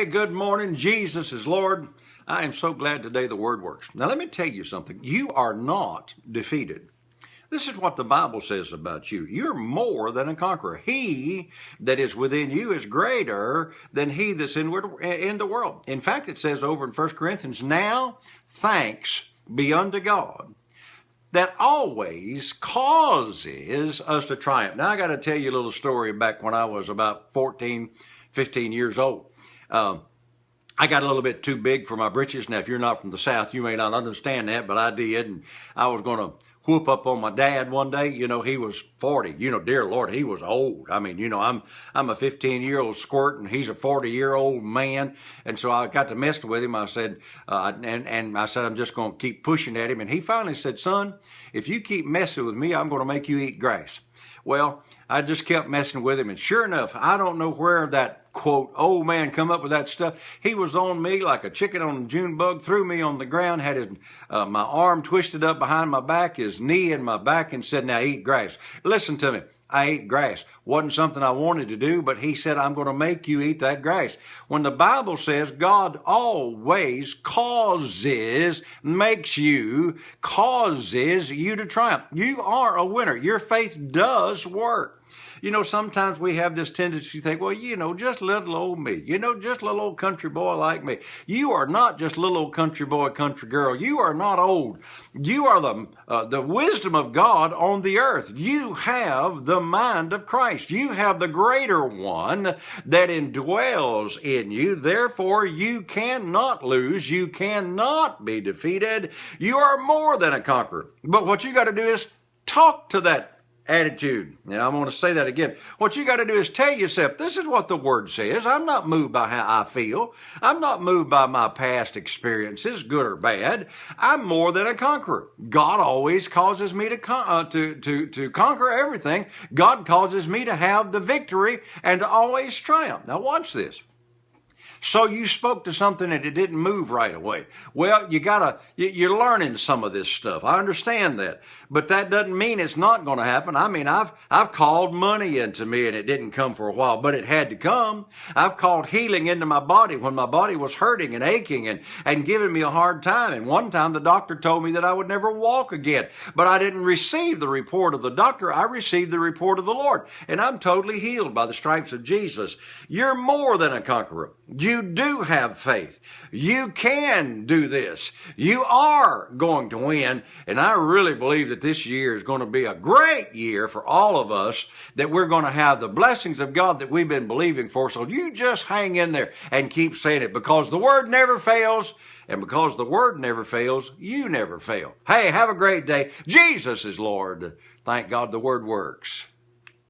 Good morning. Jesus is Lord. I am so glad today the word works. Now, let me tell you something. You are not defeated. This is what the Bible says about you. You're more than a conqueror. He that is within you is greater than he that's in the world. In fact, it says over in 1 Corinthians, now thanks be unto God that always causes us to triumph. Now, I got to tell you a little story back when I was about 14, 15 years old. I got a little bit too big for my britches. Now, if you're not from the South, you may not understand that, but I did. And I was going to whoop up on my dad one day. You know, he was 40. You know, dear Lord, he was old. I mean, you know, I'm a 15-year-old squirt, and he's a 40-year-old man. And so I got to mess with him. I said, and I said, I'm just going to keep pushing at him. And he finally said, son, if you keep messing with me, I'm going to make you eat grass. Well, I just kept messing with him, and sure enough, I don't know where that, quote, old man come up with that stuff. He was on me like a chicken on a June bug, threw me on the ground, had his, my arm twisted up behind my back, his knee in my back, and said, now eat grass. Listen to me. I ate grass. Wasn't something I wanted to do, but he said, I'm going to make you eat that grass. When the Bible says God always makes you, causes you to triumph. You are a winner. Your faith does work. You know, sometimes we have this tendency to think, well, you know, just little old me. You know, just little old country boy like me. You are not just little old country boy, country girl. You are not old. You are the wisdom of God on the earth. You have the mind of Christ. You have the greater one that indwells in you. Therefore, you cannot lose. You cannot be defeated. You are more than a conqueror. But what you got to do is talk to that attitude. And I'm going to say that again. What you got to do is tell yourself, this is what the word says. I'm not moved by how I feel. I'm not moved by my past experiences, good or bad. I'm more than a conqueror. God always causes me to conquer everything. God causes me to have the victory and to always triumph. Now watch this. So you spoke to something and it didn't move right away. Well, you're learning some of this stuff. I understand that. But that doesn't mean it's not going to happen. I mean, I've called money into me and it didn't come for a while, but it had to come. I've called healing into my body when my body was hurting and aching and giving me a hard time. And one time the doctor told me that I would never walk again. But I didn't receive the report of the doctor. I received the report of the Lord. And I'm totally healed by the stripes of Jesus. You're more than a conqueror. You do have faith. You can do this. You are going to win. And I really believe that this year is going to be a great year for all of us, that we're going to have the blessings of God that we've been believing for. So you just hang in there and keep saying it, because the word never fails. And because the word never fails, you never fail. Hey, have a great day. Jesus is Lord. Thank God the word works.